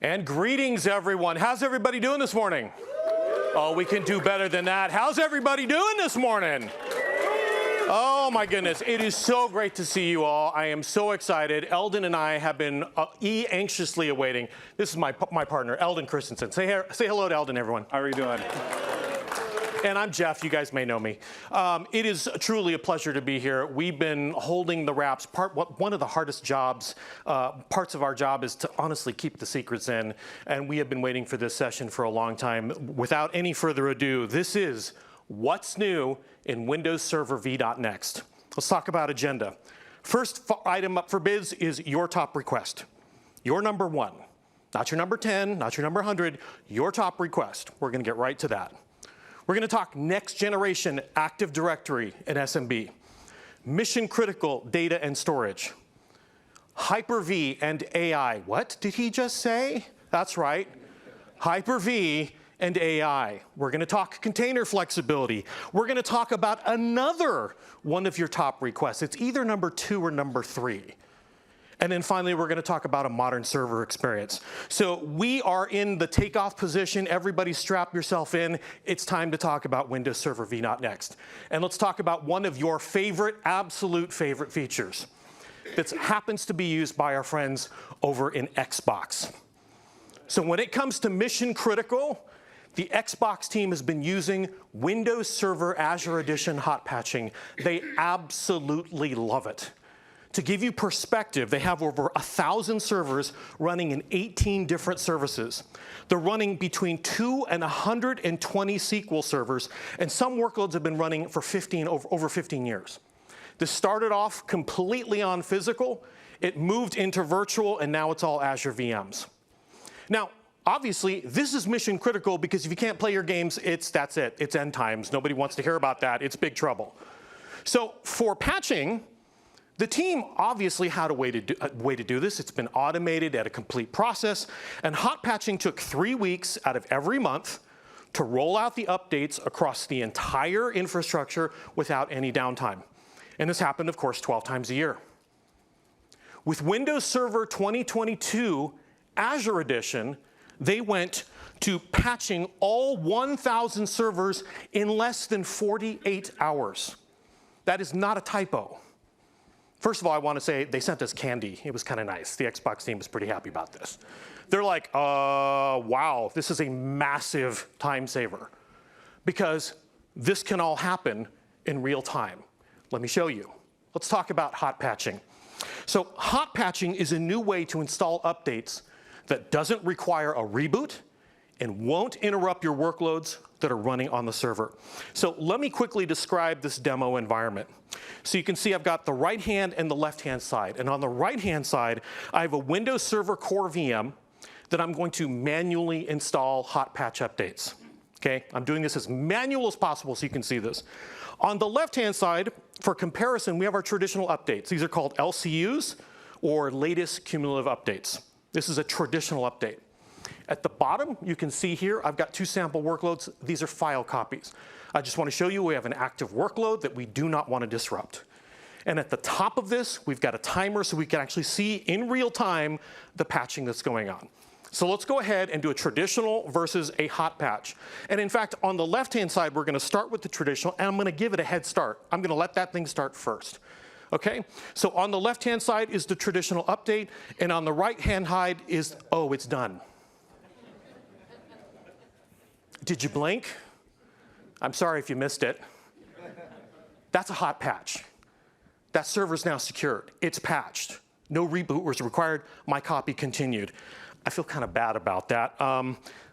And greetings, everyone. How's everybody doing this morning? Oh, we can do better than that. How's everybody doing this morning? Oh, my goodness. It is so great to see you all. I am so excited. Eldon and I have been anxiously awaiting. This is my partner, Eldon Christensen. Say hello to Eldon, everyone. How are you doing? And I'm Jeff. You guys may know me. It is truly a pleasure to be here. We've been holding the wraps. One of the hardest jobs, parts of our job is to honestly keep the secrets in. And we have been waiting for this session for a long time. Without any further ado, this is what's new in Windows Server v.next. Let's talk about agenda. First item up for bids is your top request. Your number one. Not your number 10, not your number 100, your top request. We're going to get right to that. We're going to talk next generation Active Directory and SMB, mission critical data and storage, Hyper-V and AI. What did he just say? That's right, Hyper-V and AI. We're going to talk container flexibility. We're going to talk about another one of your top requests. It's either number 2 or number 3. And then finally, we're going to talk about a modern server experience. So we are in the takeoff position. Everybody strap yourself in. It's time to talk about Windows Server v.next. And let's talk about one of your favorite, absolute favorite features that happens to be used by our friends over in Xbox. So when it comes to mission critical, the Xbox team has been using Windows Server Azure Edition hot patching. They absolutely love it. To give you perspective, they have over 1,000 servers running in 18 different services. They're running between 2 and 120 SQL servers, and some workloads have been running for over 15 years. This started off completely on physical, it moved into virtual, and now it's all Azure VMs. Now, obviously, this is mission critical because if you can't play your games, that's it. It's end times. Nobody wants to hear about that. It's big trouble. So for patching, the team obviously had a way to do this. It's been automated at a complete process, and hot patching took 3 weeks out of every month to roll out the updates across the entire infrastructure without any downtime. And this happened, of course, 12 times a year. With Windows Server 2022 Azure Edition, they went to patching all 1,000 servers in less than 48 hours. That is not a typo. First of all, I want to say they sent us candy. It was kind of nice. The Xbox team was pretty happy about this. They're like, wow, this is a massive time saver because this can all happen in real time. Let me show you. Let's talk about hot patching. So hot patching is a new way to install updates that doesn't require a reboot and won't interrupt your workloads that are running on the server. So let me quickly describe this demo environment. So you can see I've got the right hand and the left hand side. And on the right hand side, I have a Windows Server Core VM that I'm going to manually install hot patch updates. Okay, I'm doing this as manual as possible so you can see this. On the left hand side, for comparison, we have our traditional updates. These are called LCUs, or latest cumulative updates. This is a traditional update. At the bottom, you can see here, I've got 2 sample workloads. These are file copies. I just want to show you we have an active workload that we do not want to disrupt. And at the top of this, we've got a timer so we can actually see in real time the patching that's going on. So let's go ahead and do a traditional versus a hot patch. And in fact, on the left-hand side, we're going to start with the traditional, and I'm going to give it a head start. I'm going to let that thing start first. Okay, so on the left-hand side is the traditional update, and on the right-hand side is, oh, it's done. Did you blink? I'm sorry if you missed it. That's a hot patch. That server's now secured. It's patched. No reboot was required. My copy continued. I feel kind of bad about that.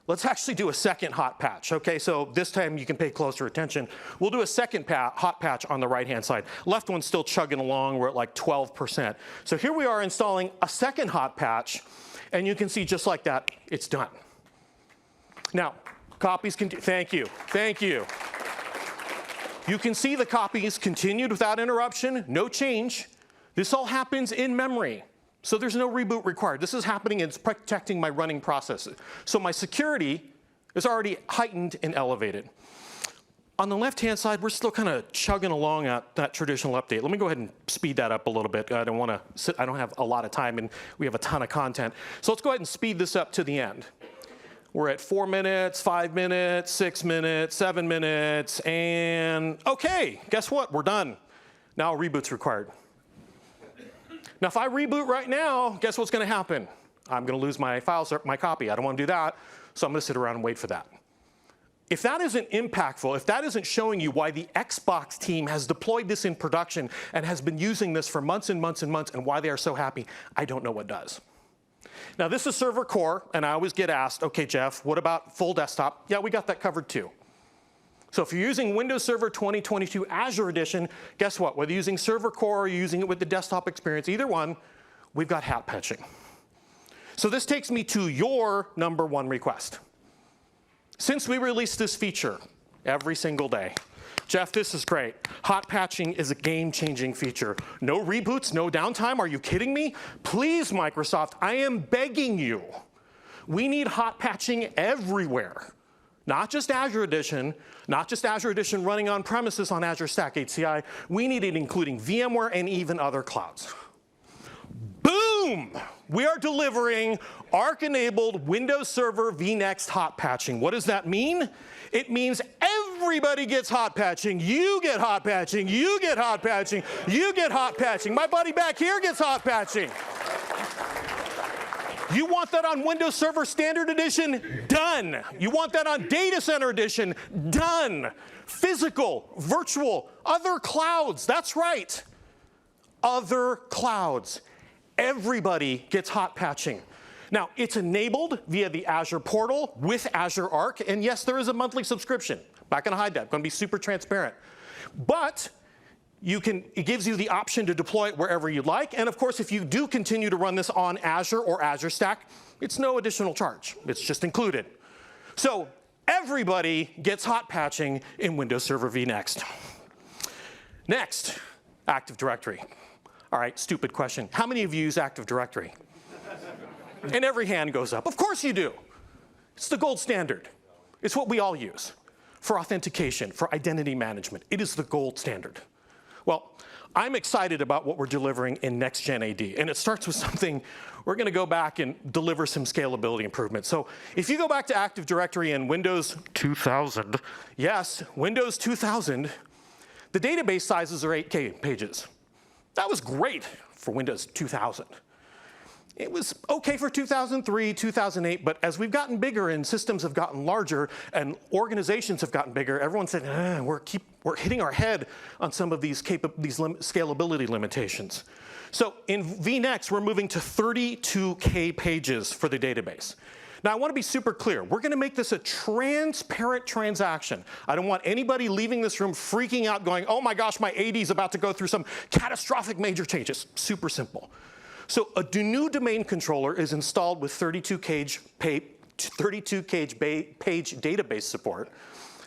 Let's actually do a second hot patch. Okay, so this time you can pay closer attention. We'll do a second hot patch on the right-hand side. Left one's still chugging along. We're at like 12%. So here we are installing a second hot patch, and you can see just like that, it's done. Now, copies thank you, thank you. You can see the copies continued without interruption, no change. This all happens in memory. So there's no reboot required. This is happening and it's protecting my running processes. So my security is already heightened and elevated. On the left-hand side, we're still kind of chugging along at that traditional update. Let me go ahead and speed that up a little bit. I don't have a lot of time, and we have a ton of content. So let's go ahead and speed this up to the end. We're at 4 minutes, 5 minutes, 6 minutes, 7 minutes, and okay, guess what? We're done. Now a reboot's required. Now if I reboot right now, guess what's going to happen? I'm going to lose my files, my copy. I don't want to do that, so I'm going to sit around and wait for that. If that isn't impactful, if that isn't showing you why the Xbox team has deployed this in production and has been using this for months and months and months and why they are so happy, I don't know what does. Now this is server core, and I always get asked, okay, Jeff, what about full desktop? Yeah, we got that covered too. So if you're using Windows Server 2022 Azure Edition, guess what? Whether you're using server core or you're using it with the desktop experience, either one, we've got hat patching. So this takes me to your #1 request. Since we released this feature every single day, Jeff, this is great. Hot patching is a game-changing feature. No reboots, no downtime, are you kidding me? Please, Microsoft, I am begging you. We need hot patching everywhere. Not just Azure Edition, not just Azure Edition running on premises on Azure Stack HCI, we need it including VMware and even other clouds. Boom! We are delivering Arc-enabled Windows Server vNext hot patching. What does that mean? It means everybody gets hot patching. You get hot patching. You get hot patching. You get hot patching. My buddy back here gets hot patching. You want that on Windows Server Standard Edition? Done. You want that on Data Center Edition? Done. Physical, virtual, other clouds. That's right. Other clouds. Everybody gets hot patching. Now, it's enabled via the Azure portal with Azure Arc, and yes, there is a monthly subscription. Not going to hide that. Going to be super transparent. But it gives you the option to deploy it wherever you like, and of course, if you do continue to run this on Azure or Azure Stack, it's no additional charge. It's just included. So everybody gets hot patching in Windows Server vNext. Next, Active Directory. All right, stupid question. How many of you use Active Directory? And every hand goes up. Of course you do. It's the gold standard. It's what we all use for authentication, for identity management. It is the gold standard. Well, I'm excited about what we're delivering in Next Gen AD, and it starts with something. We're going to go back and deliver some scalability improvements. So if you go back to Active Directory in Windows 2000, yes, Windows 2000, the database sizes are 8K pages. That was great for Windows 2000. It was okay for 2003, 2008, but as we've gotten bigger and systems have gotten larger and organizations have gotten bigger, everyone said, we're hitting our head on some of these scalability limitations. So in vNext, we're moving to 32K pages for the database. Now, I want to be super clear. We're going to make this a transparent transaction. I don't want anybody leaving this room freaking out going, oh my gosh, my AD is about to go through some catastrophic major changes. Super simple. So a new domain controller is installed with 32K page database support.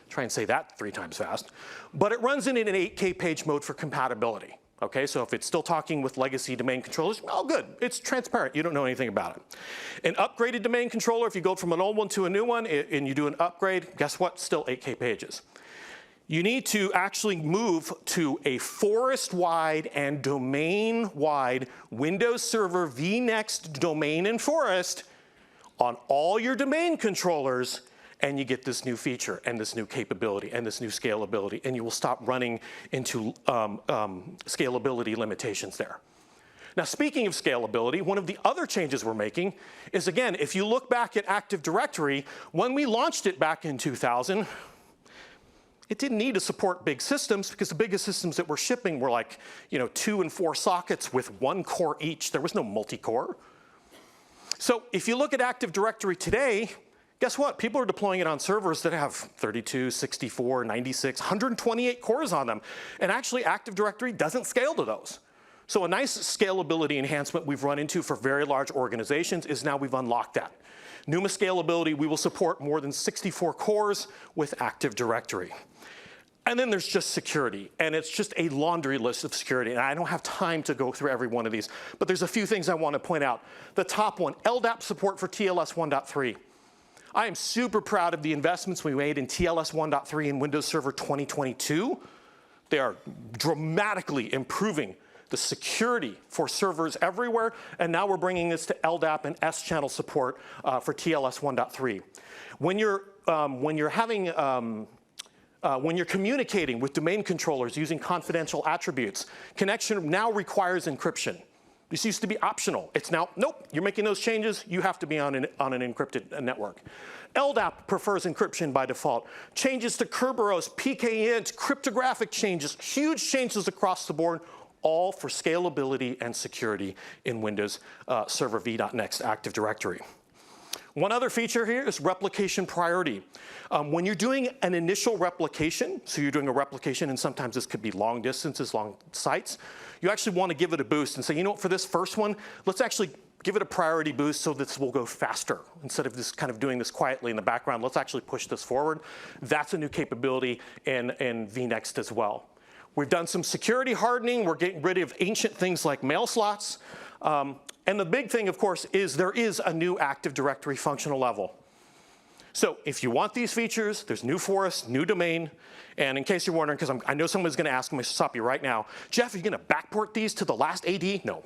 Try and say that 3 times fast. But it runs in an 8K page mode for compatibility. Okay, so if it's still talking with legacy domain controllers, oh good, it's transparent, you don't know anything about it. An upgraded domain controller, if you go from an old one to a new one and you do an upgrade, guess what, still 8K pages. You need to actually move to a forest-wide and domain-wide Windows Server vNext domain and forest on all your domain controllers, and you get this new feature and this new capability and this new scalability, and you will stop running into scalability limitations there. Now, speaking of scalability, one of the other changes we're making is, again, if you look back at Active Directory, when we launched it back in 2000, it didn't need to support big systems because the biggest systems that we're shipping were like, 2 and 4 sockets with 1 core each. There was no multi-core. So if you look at Active Directory today, guess what? People are deploying it on servers that have 32, 64, 96, 128 cores on them. And actually, Active Directory doesn't scale to those. So a nice scalability enhancement we've run into for very large organizations is now we've unlocked that. NUMA scalability, we will support more than 64 cores with Active Directory. And then there's just security, and it's just a laundry list of security, and I don't have time to go through every one of these, but there's a few things I want to point out. The top one, LDAP support for TLS 1.3. I am super proud of the investments we made in TLS 1.3 and Windows Server 2022. They are dramatically improving the security for servers everywhere, and now we're bringing this to LDAP and S-channel support for TLS 1.3. When you're communicating with domain controllers using confidential attributes, connection now requires encryption. This used to be optional. It's now, nope, you're making those changes, you have to be on an encrypted network. LDAP prefers encryption by default. Changes to Kerberos, PKInt, cryptographic changes, huge changes across the board, all for scalability and security in Windows Server v.next Active Directory. One other feature here is replication priority. When you're doing an initial replication, so you're doing a replication, and sometimes this could be long distances, long sites, you actually want to give it a boost and say, you know what, for this first one, let's actually give it a priority boost so this will go faster. Instead of just kind of doing this quietly in the background, let's actually push this forward. That's a new capability in vNext as well. We've done some security hardening. We're getting rid of ancient things like mail slots. And the big thing, of course, is there is a new Active Directory functional level. So if you want these features, there's new forest, new domain. And in case you're wondering, because I know someone's going to ask me, stop you right now, Jeff, are you going to backport these to the last AD? No,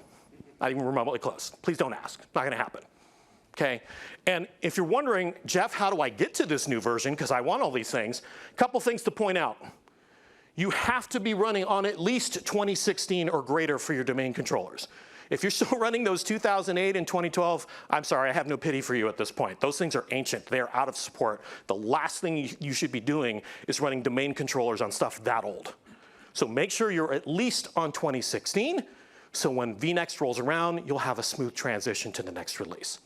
not even remotely close. Please don't ask. Not going to happen. Okay? And if you're wondering, Jeff, how do I get to this new version? Because I want all these things. A couple things to point out. You have to be running on at least 2016 or greater for your domain controllers. If you're still running those 2008 and 2012, I'm sorry, I have no pity for you at this point. Those things are ancient. They are out of support. The last thing you should be doing is running domain controllers on stuff that old. So make sure you're at least on 2016, so when vNext rolls around, you'll have a smooth transition to the next release.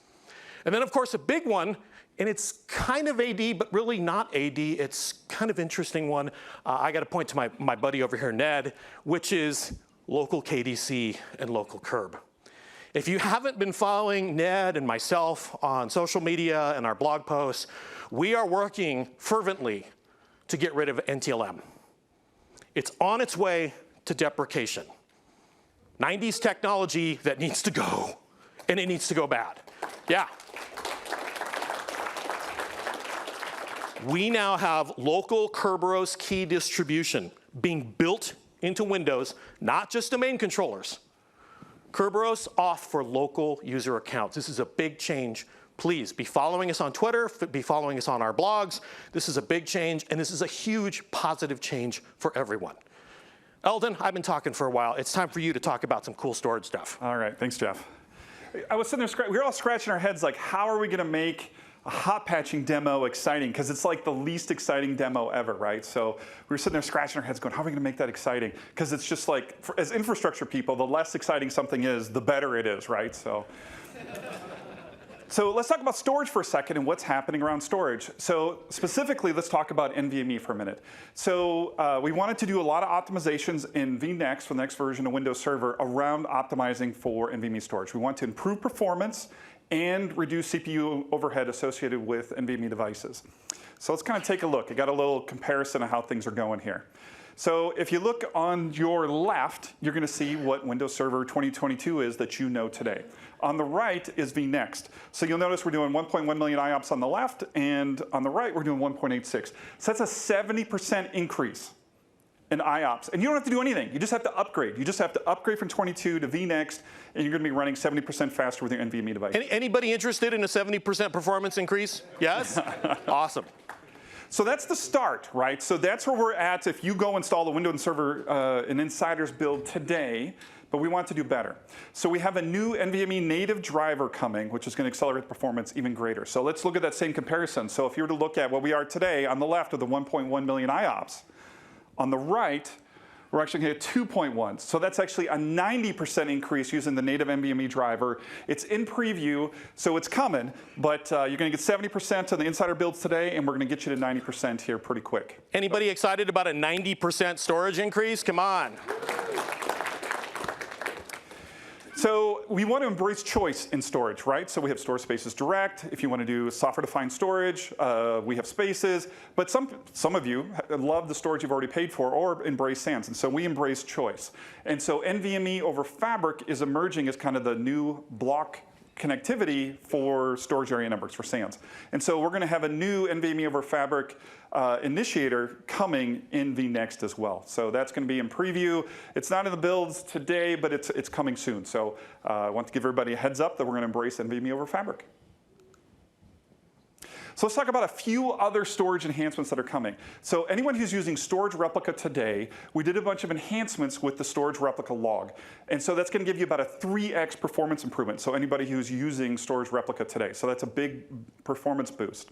And then, of course, a big one, and it's kind of AD, but really not AD. It's kind of interesting one. I got to point to my buddy over here, Ned, which is local KDC and local Kerb. If you haven't been following Ned and myself on social media and our blog posts, we are working fervently to get rid of NTLM. It's on its way to deprecation. 90s technology that needs to go, and it needs to go bad. Yeah. We now have local Kerberos key distribution being built into Windows, not just domain controllers. Kerberos off for local user accounts. This is a big change. Please be following us on Twitter, be following us on our blogs. This is a big change, and this is a huge positive change for everyone. Eldon, I've been talking for a while. It's time for you to talk about some cool storage stuff. All right, thanks, Jeff. I was sitting there, we were all scratching our heads like, how are we gonna make a hot patching demo exciting? Because it's like the least exciting demo ever, right? So we were sitting there scratching our heads going, how are we gonna make that exciting? Because it's just like, as infrastructure people, the less exciting something is, the better it is, right? So let's talk about storage for a second and what's happening around storage. So specifically, let's talk about NVMe for a minute. So we wanted to do a lot of optimizations in vNext for the next version of Windows Server around optimizing for NVMe storage. We want to improve performance and reduce CPU overhead associated with NVMe devices. So let's kind of take a look. I got a little comparison of how things are going here. So if you look on your left, you're going to see what Windows Server 2022 is that you know today. On the right is vNext. So you'll notice we're doing 1.1 million IOPS on the left, and on the right we're doing 1.86. So that's a 70% increase in IOPS. And you don't have to do anything. You just have to upgrade. You just have to upgrade from 22 to vNext, and you're going to be running 70% faster with your NVMe device. Anybody interested in a 70% performance increase? Yes? Awesome. So that's the start, right? So that's where we're at if you go install the Windows Server an Insider's build today, but we want to do better. So we have a new NVMe native driver coming, which is going to accelerate performance even greater. So let's look at that same comparison. So if you were to look at what we are today on the left of the 1.1 million IOPS, on the right, we're actually going to get 2.1. So that's actually a 90% increase using the native NVMe driver. It's in preview, so it's coming, but you're going to get 70% on the Insider builds today, and we're going to get you to 90% here pretty quick. Anybody excited about a 90% storage increase? Come on. So we want to embrace choice in storage, right? So we have Storage Spaces Direct. If you want to do software-defined storage, we have Spaces. But some of you love the storage you've already paid for or embrace SANs. And so we embrace choice. And so NVMe over Fabric is emerging as kind of the new block connectivity for storage area networks, for SANs. And so we're going to have a new NVMe over Fabric initiator coming in vNext as well. So that's going to be in preview. It's not in the builds today, but it's coming soon. So I want to give everybody a heads up that we're going to embrace NVMe over Fabric. So let's talk about a few other storage enhancements that are coming. So anyone who's using Storage Replica today, we did a bunch of enhancements with the Storage Replica log. And so that's going to give you about a 3x performance improvement. So anybody who's using Storage Replica today. So that's a big performance boost.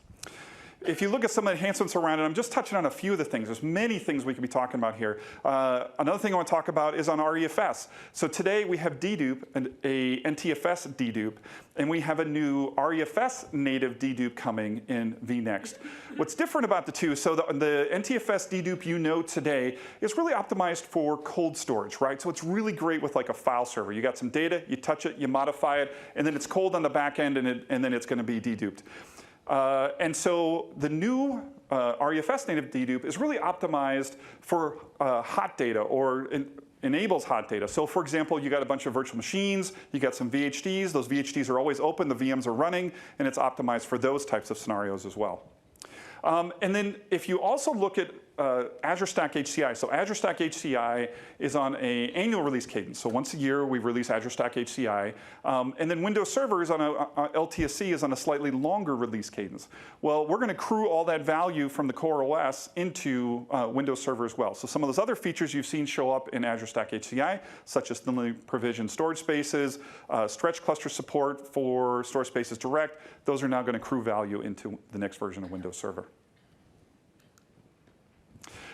If you look at some of the enhancements around it, I'm just touching on a few of the things. There's many things we could be talking about here. Another thing I want to talk about is on REFS. So today we have dedupe and a NTFS dedupe, and we have a new REFS native dedupe coming in vNext. What's different about the two, so the NTFS dedupe you know today is really optimized for cold storage, right? So it's really great with like a file server. You got some data, you touch it, you modify it, and then it's cold on the back end, and then it's going to be deduped. And so the new REFS native dedupe is really optimized for hot data or enables hot data. So for example, you got a bunch of virtual machines, you got some VHDs, those VHDs are always open, the VMs are running, and it's optimized for those types of scenarios as well. And then if you also look at Azure Stack HCI, so Azure Stack HCI is on an annual release cadence. So once a year we release Azure Stack HCI, and then Windows Server is on LTSC is on a slightly longer release cadence. Well, we're going to accrue all that value from the core OS into Windows Server as well. So some of those other features you've seen show up in Azure Stack HCI, such as thinly provisioned storage spaces, stretch cluster support for storage spaces direct, those are now going to accrue value into the next version of Windows Server.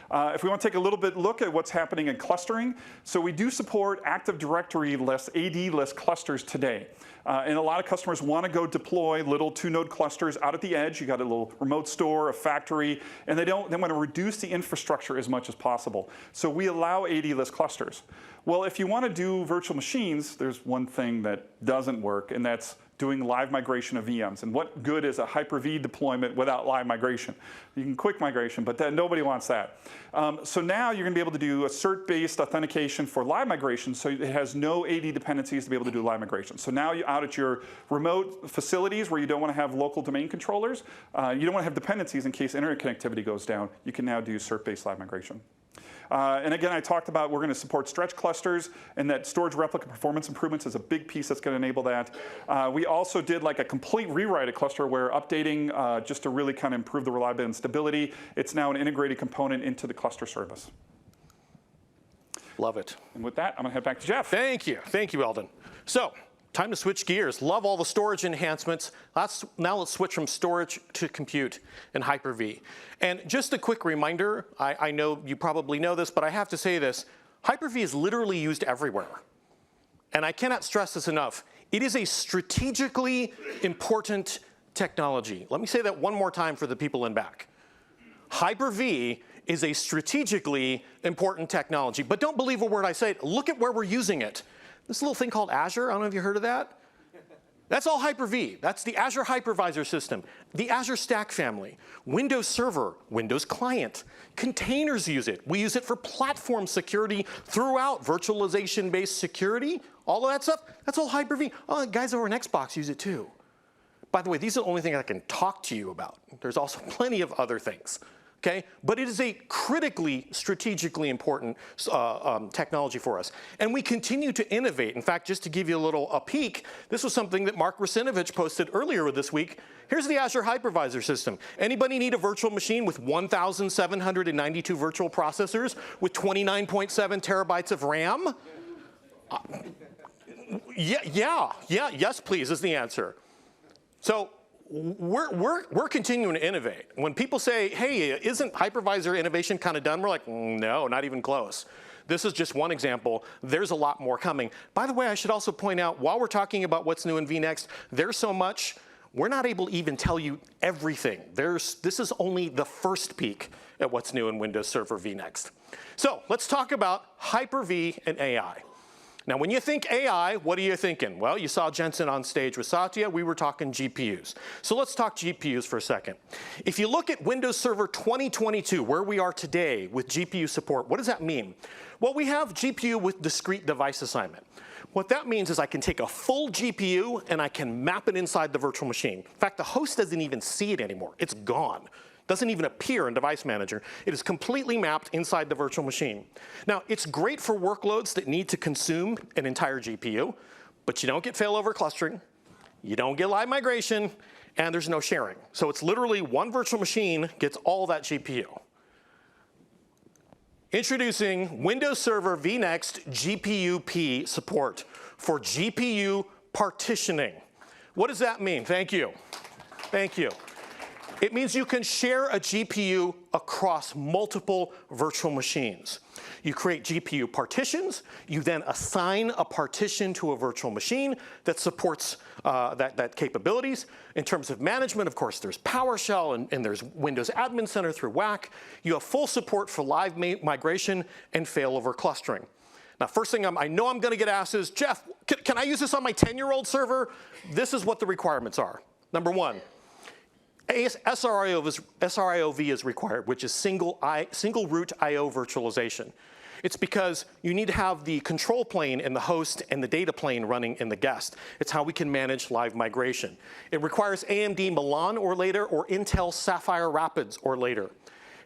If we want to take a little bit look at what's happening in clustering, so we do support Active Directory less AD less clusters today. And a lot of customers want to go deploy little 2-node clusters out at the edge. You got a little remote store, a factory, and they want to reduce the infrastructure as much as possible. So we allow AD less clusters. Well, if you want to do virtual machines, there's one thing that doesn't work, and that's doing live migration of VMs. And what good is a Hyper-V deployment without live migration? You can quick migration, but nobody wants that. So now you're going to be able to do a cert-based authentication for live migration, so it has no AD dependencies to be able to do live migration. So now you're out at your remote facilities where you don't want to have local domain controllers, you don't want to have dependencies in case internet connectivity goes down, you can now do cert-based live migration. And again, I talked about we're going to support stretch clusters, and that storage replica performance improvements is a big piece that's going to enable that. We also did like a complete rewrite of cluster where updating just to really kind of improve the reliability and stability. It's now an integrated component into the cluster service. Love it. And with that, I'm going to head back to Jeff. Thank you, Eldon. So, time to switch gears. Love all the storage enhancements. Now let's switch from storage to compute in Hyper-V. And just a quick reminder, I know you probably know this, but I have to say this. Hyper-V is literally used everywhere. And I cannot stress this enough. It is a strategically important technology. Let me say that one more time for the people in back. Hyper-V is a strategically important technology. But don't believe a word I say. Look at where we're using it. This little thing called Azure, I don't know if you heard of that. That's all Hyper-V. That's the Azure Hypervisor system, the Azure Stack family, Windows Server, Windows Client. Containers use it. We use it for platform security throughout, virtualization-based security, all of that stuff. That's all Hyper-V. Oh, guys over on Xbox use it too. By the way, these are the only things I can talk to you about. There's also plenty of other things. Okay? But it is a critically, strategically important technology for us. And we continue to innovate. In fact, just to give you a peek, this was something that Mark Russinovich posted earlier this week. Here's the Azure Hypervisor system. Anybody need a virtual machine with 1,792 virtual processors with 29.7 terabytes of RAM? Yes, please is the answer. So, we're continuing to innovate. When people say, hey, isn't hypervisor innovation kind of done? We're like, no, not even close. This is just one example. There's a lot more coming. By the way, I should also point out, while we're talking about what's new in vNext, there's so much, we're not able to even tell you everything. This is only the first peek at what's new in Windows Server vNext. So let's talk about Hyper-V and AI. Now, when you think AI, what are you thinking? Well, you saw Jensen on stage with Satya. We were talking GPUs. So let's talk GPUs for a second. If you look at Windows Server 2022, where we are today with GPU support, what does that mean? Well, we have GPU with discrete device assignment. What that means is I can take a full GPU and I can map it inside the virtual machine. In fact, the host doesn't even see it anymore. It's gone. Doesn't even appear in Device Manager. It is completely mapped inside the virtual machine. Now, it's great for workloads that need to consume an entire GPU, but you don't get failover clustering, you don't get live migration, and there's no sharing. So it's literally one virtual machine gets all that GPU. Introducing Windows Server vNext GPU-P support for GPU partitioning. What does that mean? Thank you. Thank you. It means you can share a GPU across multiple virtual machines. You create GPU partitions. You then assign a partition to a virtual machine that supports that capabilities. In terms of management, of course, there's PowerShell and there's Windows Admin Center through WAC. You have full support for live migration and failover clustering. Now, first thing I know I'm going to get asked is, Jeff, can I use this on my 10-year-old server? This is what the requirements are. Number one, SRIOV is required, which is single root I/O virtualization. It's because you need to have the control plane in the host and the data plane running in the guest. It's how we can manage live migration. It requires AMD Milan or later, or Intel Sapphire Rapids or later.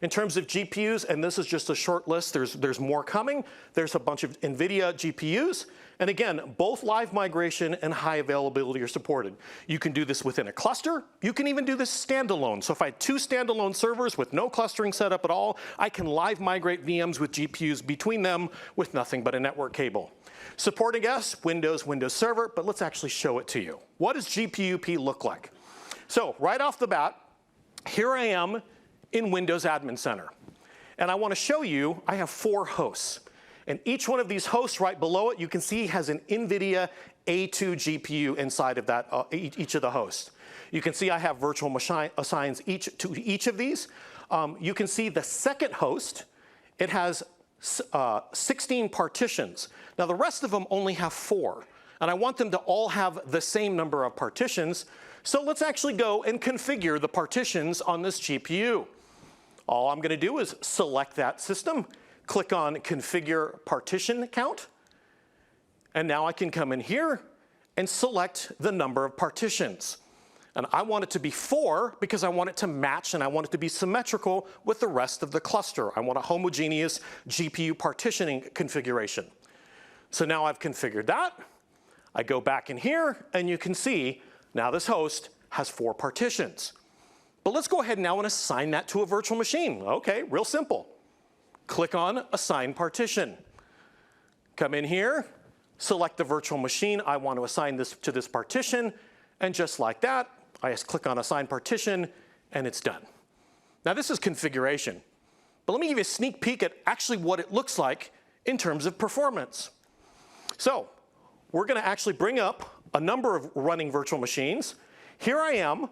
In terms of GPUs, and this is just a short list, there's more coming. There's a bunch of NVIDIA GPUs. And again, both live migration and high availability are supported. You can do this within a cluster. You can even do this standalone. So if I had 2 standalone servers with no clustering set up at all, I can live migrate VMs with GPUs between them with nothing but a network cable. Supporting us, Windows Server, but let's actually show it to you. What does GPU-P look like? So right off the bat, here I am in Windows Admin Center. And I want to show you, I have 4 hosts. And each one of these hosts right below it, you can see has an NVIDIA A2 GPU inside of that, each of the hosts. You can see I have virtual machine assigns to each of these. You can see the second host, it has 16 partitions. Now the rest of them only have 4. And I want them to all have the same number of partitions. So let's actually go and configure the partitions on this GPU. All I'm going to do is select that system, click on Configure Partition Count, and now I can come in here and select the number of partitions. And I want it to be 4 because I want it to match and I want it to be symmetrical with the rest of the cluster. I want a homogeneous GPU partitioning configuration. So now I've configured that. I go back in here and you can see now this host has 4 partitions. But let's go ahead now and assign that to a virtual machine. Okay, real simple. Click on Assign Partition. Come in here, select the virtual machine. I want to assign this to this partition. And just like that, I just click on Assign Partition, and it's done. Now this is configuration. But let me give you a sneak peek at actually what it looks like in terms of performance. So we're going to actually bring up a number of running virtual machines. Here I am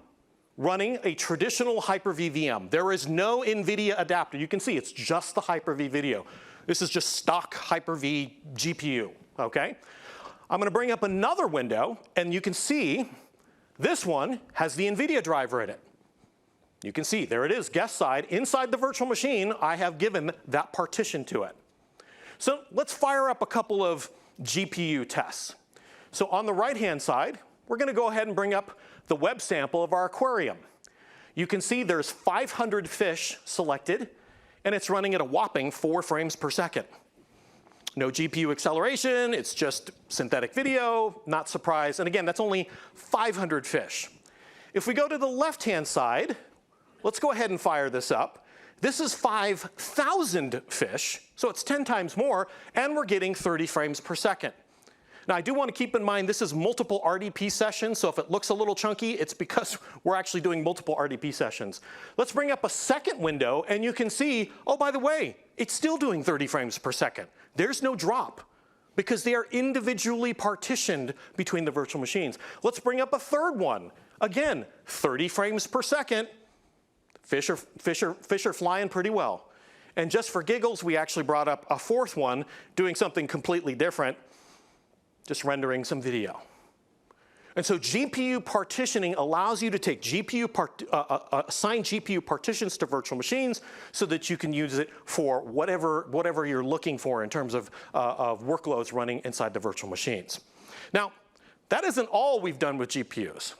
running a traditional Hyper-V VM. There is no NVIDIA adapter. You can see it's just the Hyper-V video. This is just stock Hyper-V GPU, okay? I'm gonna bring up another window, and you can see this one has the NVIDIA driver in it. You can see, there it is, guest side. Inside the virtual machine, I have given that partition to it. So let's fire up a couple of GPU tests. So on the right-hand side, we're gonna go ahead and bring up the web sample of our aquarium. You can see there's 500 fish selected, and it's running at a whopping 4 frames per second. No GPU acceleration, it's just synthetic video, not surprised. And again, that's only 500 fish. If we go to the left-hand side, let's go ahead and fire this up. This is 5,000 fish, so it's 10 times more, and we're getting 30 frames per second. Now, I do want to keep in mind this is multiple RDP sessions, so if it looks a little chunky, it's because we're actually doing multiple RDP sessions. Let's bring up a second window, and you can see, oh, by the way, it's still doing 30 frames per second. There's no drop because they are individually partitioned between the virtual machines. Let's bring up a third one. Again, 30 frames per second. Fish are flying pretty well. And just for giggles, we actually brought up a fourth one doing something completely different. just rendering some video. And so GPU partitioning allows you to take assign GPU partitions to virtual machines so that you can use it for whatever you're looking for in terms of workloads running inside the virtual machines. Now, that isn't all we've done with GPUs.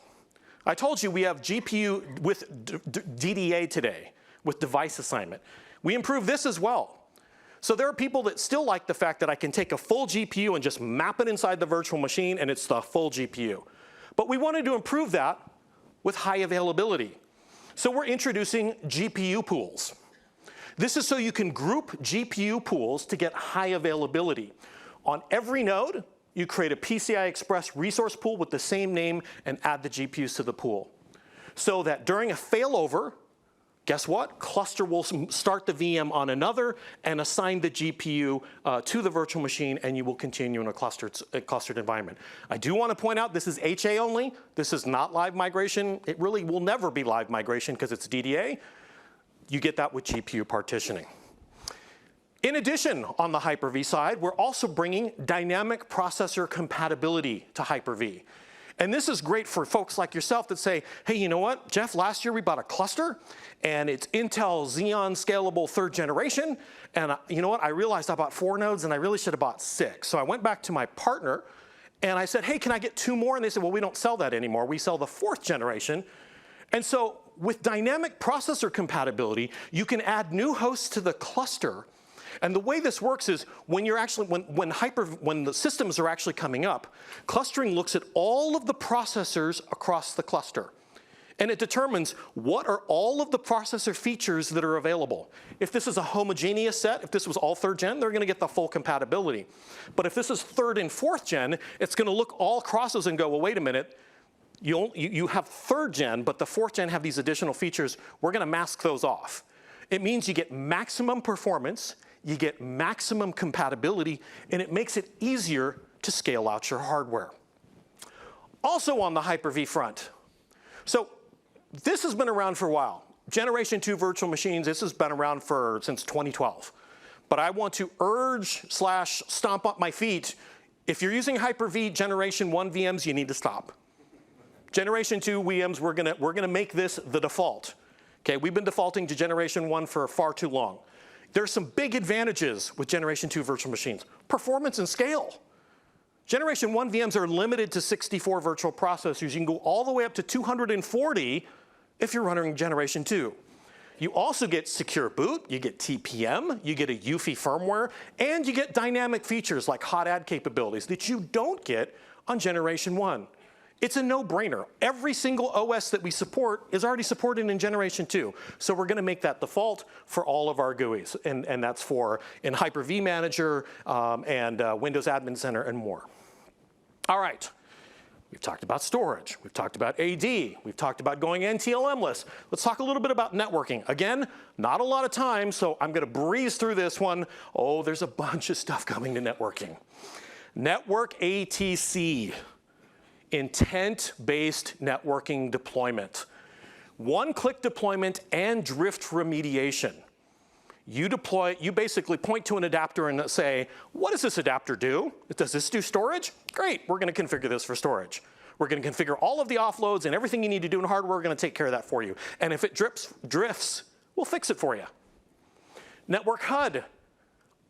I told you we have GPU with DDA today, with device assignment. We improved this as well. So there are people that still like the fact that I can take a full GPU and just map it inside the virtual machine and it's the full GPU. But we wanted to improve that with high availability. So we're introducing GPU pools. This is so you can group GPU pools to get high availability. On every node, you create a PCI Express resource pool with the same name and add the GPUs to the pool. So that during a failover, guess what? Cluster will start the VM on another and assign the GPU to the virtual machine, and you will continue in a clustered environment. I do want to point out this is HA only. This is not live migration. It really will never be live migration because it's DDA. You get that with GPU partitioning. In addition, on the Hyper-V side, we're also bringing dynamic processor compatibility to Hyper-V. And this is great for folks like yourself that say, hey, you know what, Jeff, last year we bought a cluster, and it's Intel Xeon Scalable 3rd generation, and you know what, I realized I bought 4 nodes, and I really should have bought 6. So I went back to my partner, and I said, hey, can I get 2 more? And they said, well, we don't sell that anymore. We sell the 4th generation. And so with dynamic processor compatibility, you can add new hosts to the cluster. And the way this works is when the systems are actually coming up, clustering looks at all of the processors across the cluster. And it determines what are all of the processor features that are available. If this is a homogeneous set, if this was all 3rd gen, they're going to get the full compatibility. But if this is 3rd and 4th gen, it's going to look all crosses and go, well, wait a minute. You have 3rd gen, but the 4th gen have these additional features. We're going to mask those off. It means you get maximum performance, you get maximum compatibility, and it makes it easier to scale out your hardware. Also on the Hyper-V front, so this has been around for a while. Generation 2 virtual machines, this has been around since 2012. But I want to urge/stomp up my feet. If you're using Hyper-V Generation 1 VMs, you need to stop. Generation 2 VMs, we're gonna make this the default. Okay, we've been defaulting to Generation 1 for far too long. There's some big advantages with Generation 2 virtual machines. Performance and scale. Generation 1 VMs are limited to 64 virtual processors. You can go all the way up to 240 if you're running Generation 2. You also get secure boot, you get TPM, you get a UEFI firmware, and you get dynamic features like hot add capabilities that you don't get on Generation 1. It's a no-brainer. Every single OS that we support is already supported in Generation 2. So we're going to make that default for all of our GUIs. And that's in Hyper-V Manager and Windows Admin Center and more. All right. We've talked about storage. We've talked about AD. We've talked about going NTLM-less. Let's talk a little bit about networking. Again, not a lot of time, so I'm going to breeze through this one. Oh, there's a bunch of stuff coming to networking. Network ATC. Intent-based networking deployment. One-click deployment and drift remediation. You basically point to an adapter and say, what does this adapter do? Does this do storage? Great, we're going to configure this for storage. We're going to configure all of the offloads and everything you need to do in hardware. We're going to take care of that for you. And if it drifts, we'll fix it for you. Network HUD.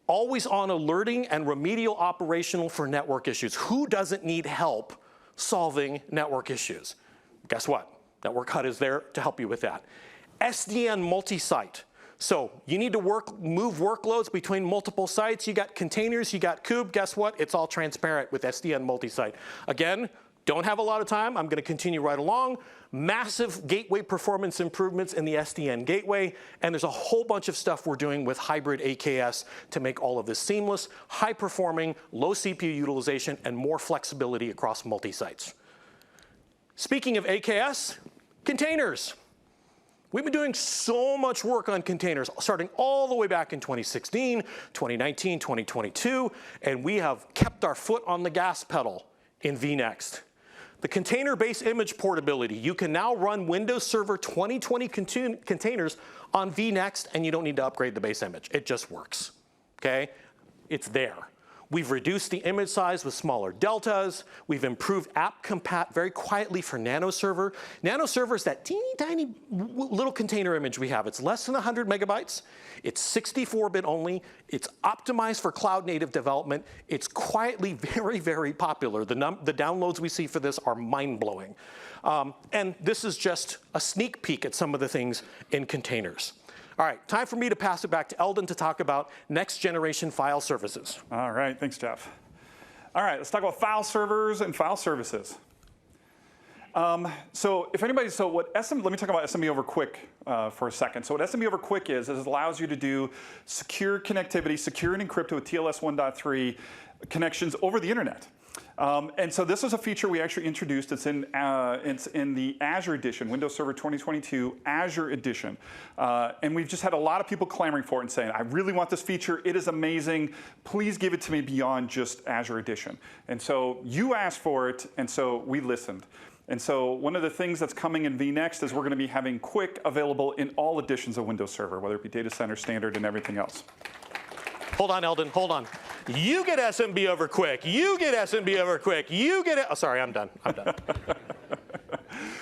Always on alerting and remedial operational for network issues. Who doesn't need help solving network issues? Guess what? Network HUD is there to help you with that. SDN multi-site. So you need to move workloads between multiple sites. You got containers, you got kube. Guess what? It's all transparent with SDN multi-site. Again, don't have a lot of time. I'm going to continue right along. Massive gateway performance improvements in the SDN gateway. And there's a whole bunch of stuff we're doing with hybrid AKS to make all of this seamless, high performing, low CPU utilization, and more flexibility across multi-sites. Speaking of AKS, containers. We've been doing so much work on containers, starting all the way back in 2016, 2019, 2022, and we have kept our foot on the gas pedal in vNext. The container-based image portability. You can now run Windows Server 2020 containers on vNext, and you don't need to upgrade the base image. It just works, okay? It's there. We've reduced the image size with smaller deltas. We've improved app compat very quietly for NanoServer. NanoServer is that teeny tiny little container image we have. It's less than 100 megabytes. It's 64-bit only. It's optimized for cloud native development. It's quietly very, very popular. The downloads we see for this are mind-blowing. And this is just a sneak peek at some of the things in containers. All right, time for me to pass it back to Eldon to talk about next generation file services. All right, thanks, Jeff. All right, let's talk about file servers and file services. Let me talk about SMB over Quick for a second. So what SMB over Quick is it allows you to do secure connectivity, secure and encrypted with TLS 1.3 connections over the internet. And so this is a feature we actually introduced. It's in the Azure edition, Windows Server 2022 Azure edition. And we've just had a lot of people clamoring for it and saying, I really want this feature. It is amazing. Please give it to me beyond just Azure edition. And so you asked for it, and so we listened. And so one of the things that's coming in vNext is we're going to be having Quick available in all editions of Windows Server, whether it be Data Center, Standard, and everything else. Hold on, Eldon, hold on. You get SMB over Quick. You get SMB over Quick. You get it. Oh, sorry, I'm done. I'm done.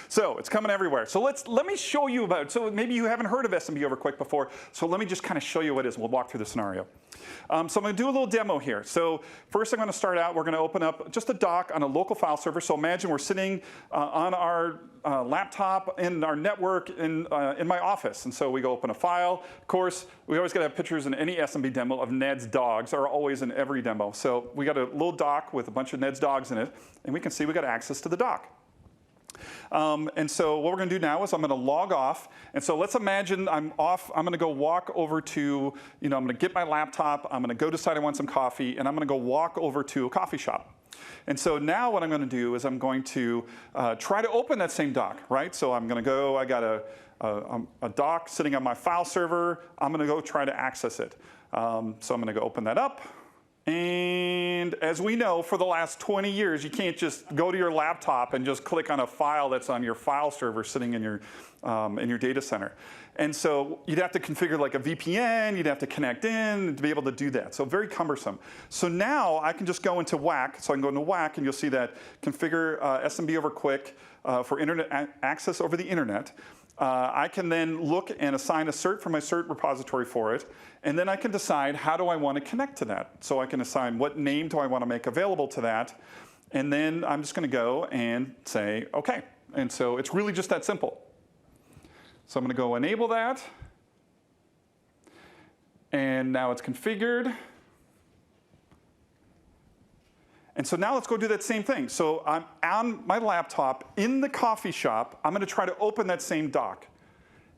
So it's coming everywhere. So let me show you about it. So maybe you haven't heard of SMB over Quick before. So let me just kind of show you what it is. We'll walk through the scenario. So I'm going to do a little demo here. So first I'm going to start out. We're going to open up just a dock on a local file server. So imagine we're sitting on our laptop in our network in my office. And so we go open a file. Of course, we always got to have pictures in any SMB demo of Ned's dogs, are always in every demo. So we got a little dock with a bunch of Ned's dogs in it. And we can see we got access to the dock. And so what we're going to do now is I'm going to log off. And so let's imagine I'm off. I'm going to go walk over to, I'm going to get my laptop. I'm going to go decide I want some coffee. And I'm going to go walk over to a coffee shop. And so now what I'm going to do is I'm going to try to open that same dock, right? So I'm going to go. I got a dock sitting on my file server. I'm going to go try to access it. So I'm going to go open that up. And as we know, for the last 20 years, you can't just go to your laptop and just click on a file that's on your file server sitting in your data center. And so you'd have to configure like a VPN, you'd have to connect in to be able to do that. So very cumbersome. So now I can just go into WAC. So I can go into WAC and you'll see that configure SMB over Quick for internet access over the internet. I can then look and assign a cert for my cert repository for it. And then I can decide how do I want to connect to that. So I can assign what name do I want to make available to that. And then I'm just going to go and say, OK. And so it's really just that simple. So I'm going to go enable that. And now it's configured. And so now let's go do that same thing. So I'm on my laptop in the coffee shop. I'm going to try to open that same dock.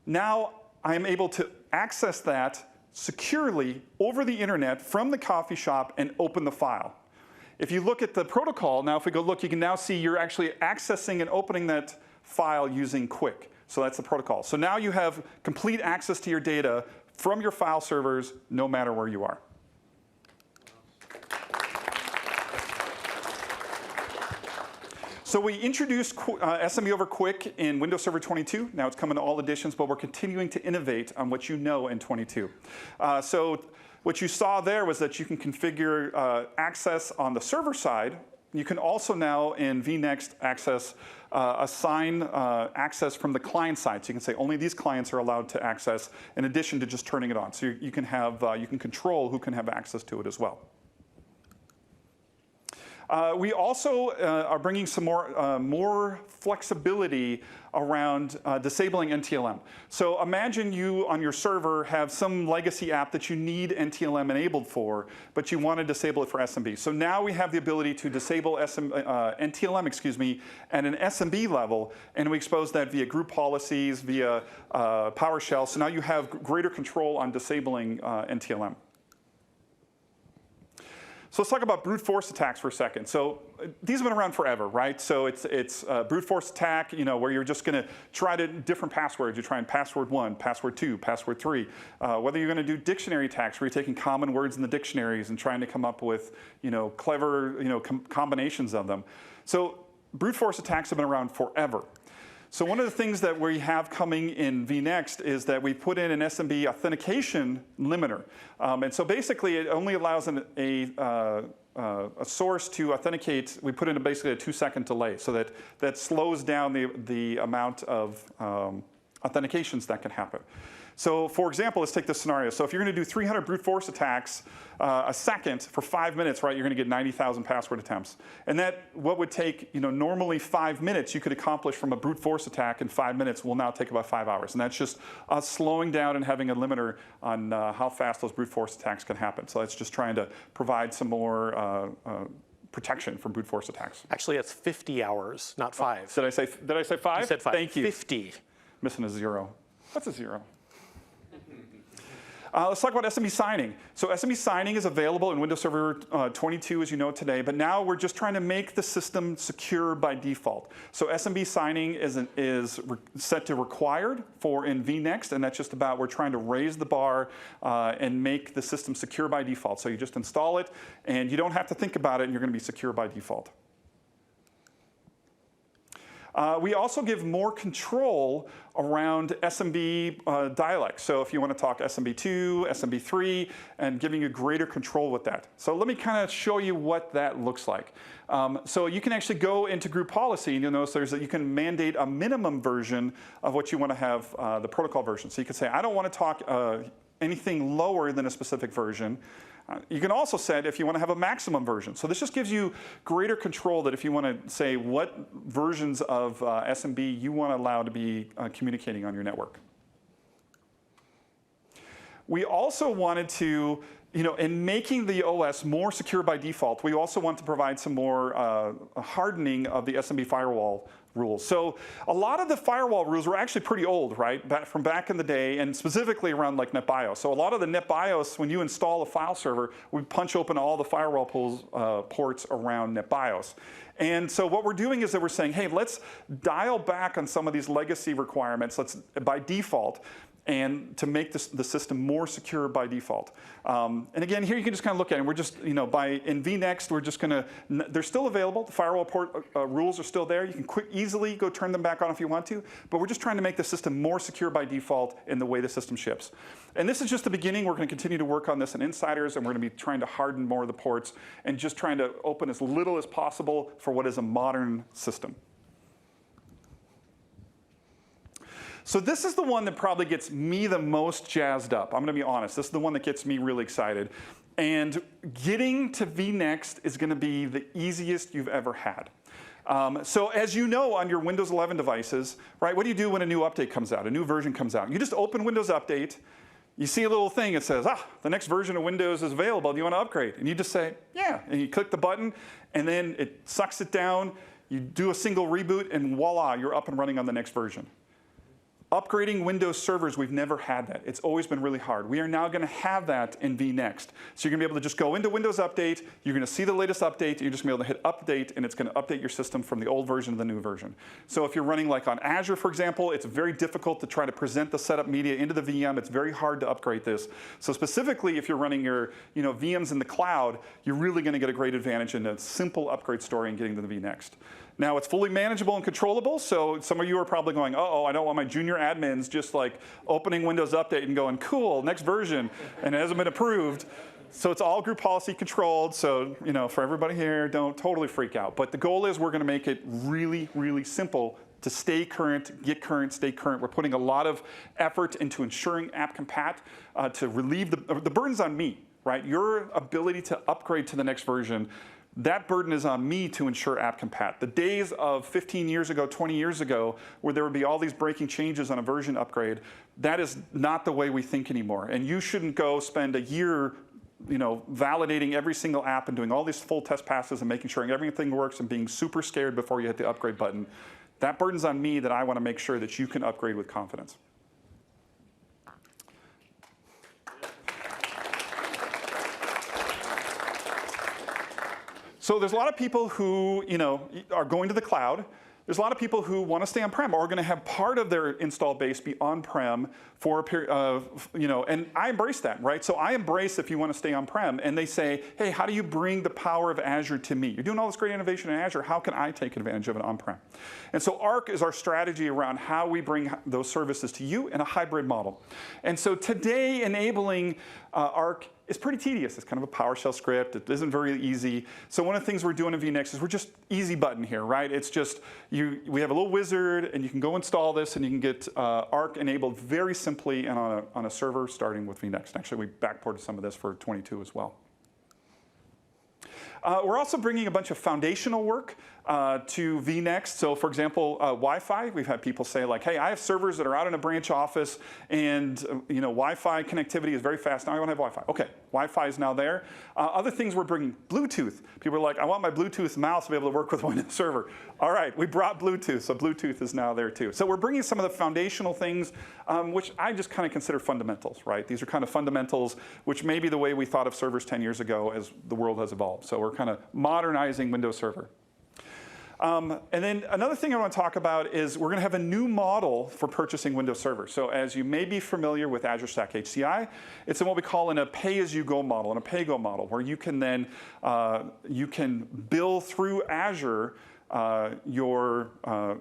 Now I am able to access that securely over the internet from the coffee shop and open the file. If you look at the protocol, now if we go look, you can now see you're actually accessing and opening that file using Quick. So that's the protocol. So now you have complete access to your data from your file servers, no matter where you are. So we introduced SMB over Quick in Windows Server 22. Now it's coming to all editions, but we're continuing to innovate on what you know in 22. So what you saw there was that you can configure access on the server side. You can also now in vNext assign access from the client side. So you can say only these clients are allowed to access in addition to just turning it on. So you can control who can have access to it as well. We also are bringing some more flexibility around disabling NTLM. So imagine you on your server have some legacy app that you need NTLM enabled for, but you want to disable it for SMB. So now we have the ability to disable NTLM, at an SMB level, and we expose that via group policies, via PowerShell. So now you have greater control on disabling NTLM. So let's talk about brute force attacks for a second. So these have been around forever, right? So it's brute force attack, where you're just going to try different passwords. You're trying password 1, password 2, password 3. Whether you're going to do dictionary attacks, where you're taking common words in the dictionaries and trying to come up with, clever, combinations of them. So brute force attacks have been around forever. So one of the things that we have coming in vNext is that we put in an SMB authentication limiter. And so basically it only allows a source to authenticate. We put in basically a 2-second delay, so that slows down the amount of authentications that can happen. So for example, let's take this scenario. So if you're going to do 300 brute force attacks a second for 5 minutes, right, you're going to get 90,000 password attempts. And that, what would take normally 5 minutes, you could accomplish from a brute force attack in 5 minutes, will now take about 5 hours. And that's just us slowing down and having a limiter on how fast those brute force attacks can happen. So that's just trying to provide some more protection from brute force attacks. Actually, it's 50 hours, not 5. Did I say 5? You said 5. Thank you. 50. Missing a 0. What's a 0? Let's talk about SMB signing. So SMB signing is available in Windows Server 22, as you know today, but now we're just trying to make the system secure by default. So SMB signing is set to required in vNext, and that's just about, we're trying to raise the bar and make the system secure by default. So you just install it, and you don't have to think about it, and you're going to be secure by default. We also give more control around SMB dialects. So if you want to talk SMB2, SMB3, and giving you greater control with that. So let me kind of show you what that looks like. So you can actually go into group policy, and you'll notice you can mandate a minimum version of what you want to have, the protocol version. So you can say, I don't want to talk anything lower than a specific version. You can also set if you want to have a maximum version. So this just gives you greater control that if you want to say what versions of SMB you want to allow to be communicating on your network. We also wanted to, in making the OS more secure by default, we also want to provide some more hardening of the SMB firewall rules. So a lot of the firewall rules were actually pretty old, right? From back in the day, and specifically around like NetBIOS. So a lot of the NetBIOS, when you install a file server, we punch open all the firewall ports around NetBIOS. And so what we're doing is that we're saying, hey, let's dial back on some of these legacy requirements, by default, and to make the system more secure by default. And again, here you can just kind of look at it. We're just, in vNext, we're just going to, they're still available. The firewall port rules are still there. You can easily go turn them back on if you want to. But we're just trying to make the system more secure by default in the way the system ships. And this is just the beginning. We're going to continue to work on this in Insiders, and we're going to be trying to harden more of the ports and just trying to open as little as possible for what is a modern system. So this is the one that probably gets me the most jazzed up. I'm going to be honest. This is the one that gets me really excited. And getting to vNext is going to be the easiest you've ever had. So as you know, on your Windows 11 devices, right, what do you do when a new update comes out, a new version comes out? You just open Windows Update. You see a little thing that says, the next version of Windows is available. Do you want to upgrade? And you just say, yeah. And you click the button, and then it sucks it down. You do a single reboot, and voila, you're up and running on the next version. Upgrading Windows servers, we've never had that. It's always been really hard. We are now going to have that in vNext. So you're going to be able to just go into Windows Update, you're going to see the latest update, you're just going to be able to hit Update, and it's going to update your system from the old version to the new version. So if you're running like on Azure, for example, it's very difficult to try to present the setup media into the VM. It's very hard to upgrade this. So specifically, if you're running your VMs in the cloud, you're really going to get a great advantage in a simple upgrade story and getting to the vNext. Now, it's fully manageable and controllable, so some of you are probably going, uh-oh, I don't want my junior admins just like opening Windows Update and going, cool, next version, and it hasn't been approved. So it's all group policy controlled, so for everybody here, don't totally freak out. But the goal is we're going to make it really, really simple to stay current, get current, stay current. We're putting a lot of effort into ensuring app compat to relieve the burden's on me, right? Your ability to upgrade to the next version, that burden is on me to ensure app compat. The days of 15 years ago, 20 years ago, where there would be all these breaking changes on a version upgrade, that is not the way we think anymore. And you shouldn't go spend a year validating every single app and doing all these full test passes and making sure everything works and being super scared before you hit the upgrade button. That burden's on me that I want to make sure that you can upgrade with confidence. So there's a lot of people who, are going to the cloud. there's a lot of people who want to stay on-prem or are going to have part of their install base be on-prem for a period of, and I embrace that, right? So I embrace if you want to stay on-prem, and they say, hey, how do you bring the power of Azure to me? You're doing all this great innovation in Azure, how can I take advantage of it on-prem? And so Arc is our strategy around how we bring those services to you in a hybrid model. And so today, enabling Arc is pretty tedious. It's kind of a PowerShell script. It isn't very easy. So one of the things we're doing in VNext is we're just easy button here, right? It's just, we have a little wizard, and you can go install this, and you can get Arc enabled very simply and on a server starting with VNext. Actually, we backported some of this for 22 as well. We're also bringing a bunch of foundational work to VNext. So for example, Wi-Fi, we've had people say like, hey, I have servers that are out in a branch office and Wi-Fi connectivity is very fast. Now I want to have Wi-Fi. Okay, Wi-Fi is now there. Other things we're bringing, Bluetooth. People are like, I want my Bluetooth mouse to be able to work with Windows Server. All right, we brought Bluetooth, so Bluetooth is now there too. So we're bringing some of the foundational things, which I just kind of consider fundamentals, right? These are kind of fundamentals, which may be the way we thought of servers 10 years ago as the world has evolved. So we're kind of modernizing Windows Server. And then another thing I want to talk about is we're going to have a new model for purchasing Windows Server. So as you may be familiar with Azure Stack HCI, it's in what we call in a pay-as-you-go model, in a pay-go model, where you can then you can bill through Azure your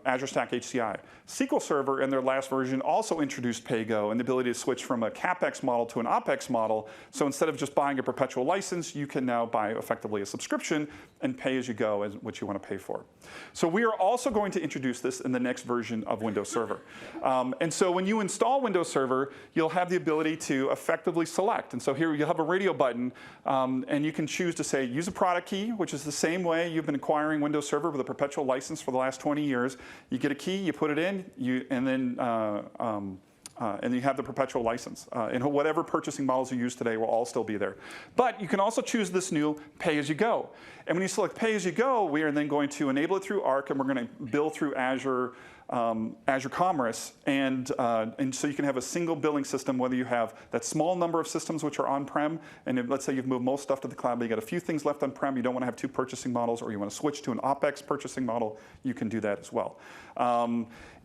Azure Stack HCI. SQL Server in their last version also introduced PayGo and the ability to switch from a CapEx model to an OpEx model. So instead of just buying a perpetual license, you can now buy effectively a subscription and pay as you go as what you want to pay for. So we are also going to introduce this in the next version of Windows Server. And so when you install Windows Server, you'll have the ability to effectively select. And so here you'll have a radio button, and you can choose to say, use a product key, which is the same way you've been acquiring Windows Server with a perpetual license for the last 20 years. You get a key, you put it in, and then you have the perpetual license. And whatever purchasing models you use today will all still be there. But you can also choose this new pay-as-you-go. And when you select pay-as-you-go, we are then going to enable it through Arc, and we're going to bill through Azure Commerce, and so you can have a single billing system, whether you have that small number of systems which are on-prem, and if, let's say you've moved most stuff to the cloud, but you got a few things left on-prem, you don't want to have two purchasing models, or you want to switch to an OpEx purchasing model, you can do that as well.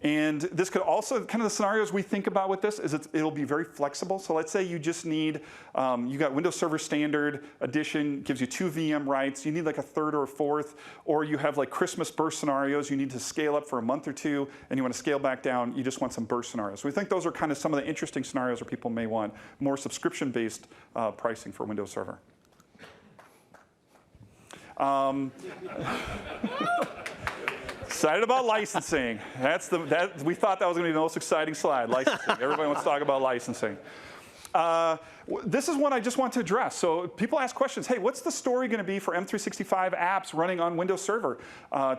And this could also, kind of the scenarios we think about with this is it'll be very flexible. So let's say you just need, you got Windows Server Standard Edition, gives you 2 VM rights, you need like a third or a fourth, or you have like Christmas burst scenarios, you need to scale up for a month or two, and you want to scale back down, you just want some burst scenarios. So we think those are kind of some of the interesting scenarios where people may want more subscription-based pricing for Windows Server. Excited about licensing. We thought that was going to be the most exciting slide, licensing. Everybody wants to talk about licensing. This is one I just want to address. So people ask questions, hey, what's the story going to be for M365 apps running on Windows Server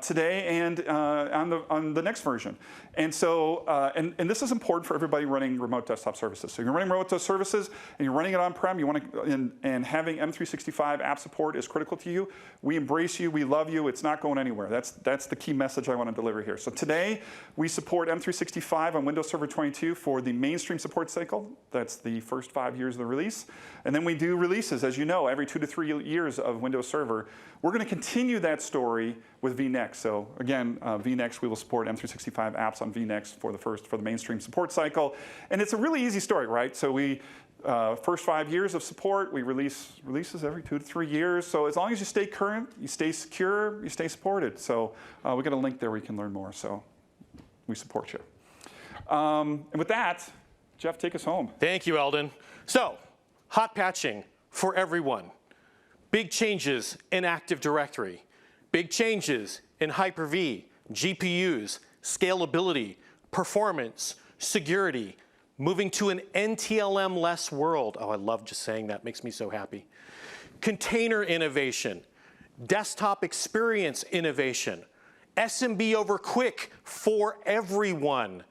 today and on the next version? And so, and this is important for everybody running remote desktop services. So you're running remote desktop services and you're running it on-prem, you want to, and having M365 app support is critical to you. We embrace you, we love you, it's not going anywhere. That's the key message I want to deliver here. So today, we support M365 on Windows Server 22 for the mainstream support cycle. That's the first 5 years of the release. And then we do releases, as you know, every 2 to 3 years of Windows Server. We're going to continue that story with VNext. So again, VNext, we will support M365 apps on VNext for the mainstream support cycle. And it's a really easy story, right? So we, first 5 years of support, we release releases every 2 to 3 years. So as long as you stay current, you stay secure, you stay supported. So we got a link there where you can learn more. So we support you. And with that, Jeff, take us home. Thank you, Eldon. So, hot patching for everyone. Big changes in Active Directory. Big changes in Hyper-V, GPUs, scalability, performance, security, moving to an NTLM-less world. Oh, I love just saying that, makes me so happy. Container innovation, desktop experience innovation, SMB over quick for everyone.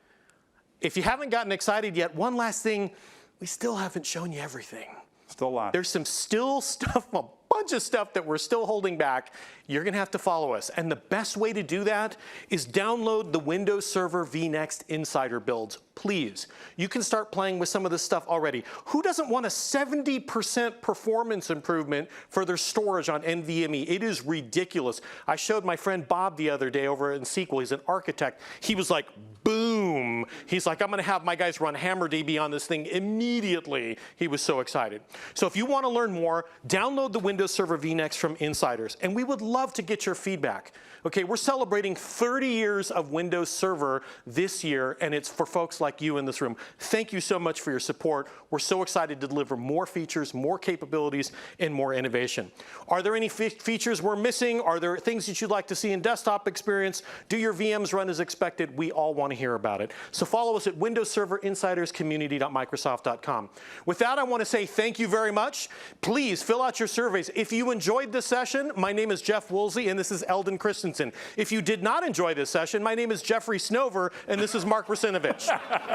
If you haven't gotten excited yet, one last thing, we still haven't shown you everything. Still a lot. There's some still stuff bunch of stuff that we're still holding back. You're going to have to follow us. And the best way to do that is download the Windows Server vNext Insider builds. Please. You can start playing with some of this stuff already. Who doesn't want a 70% performance improvement for their storage on NVMe? It is ridiculous. I showed my friend Bob the other day over in SQL. He's an architect. He was like, boom. He's like, I'm going to have my guys run HammerDB on this thing immediately. He was so excited. So if you want to learn more, download the Windows Server vNext from Insiders. And we would love to get your feedback. Okay, we're celebrating 30 years of Windows Server this year, and it's for folks like you in this room. Thank you so much for your support. We're so excited to deliver more features, more capabilities, and more innovation. Are there any features we're missing? Are there things that you'd like to see in desktop experience? Do your VMs run as expected? We all want to hear about it. So follow us at Windows Server Insiders community.microsoft.com. With that, I want to say thank you very much. Please fill out your surveys. If you enjoyed this session, my name is Jeff Woolsey, and this is Eldon Christensen. If you did not enjoy this session, my name is Jeffrey Snover, and this is Mark Russinovich.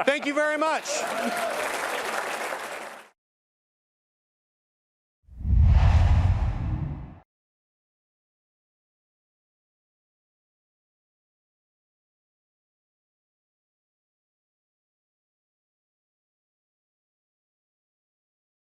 Thank you very much.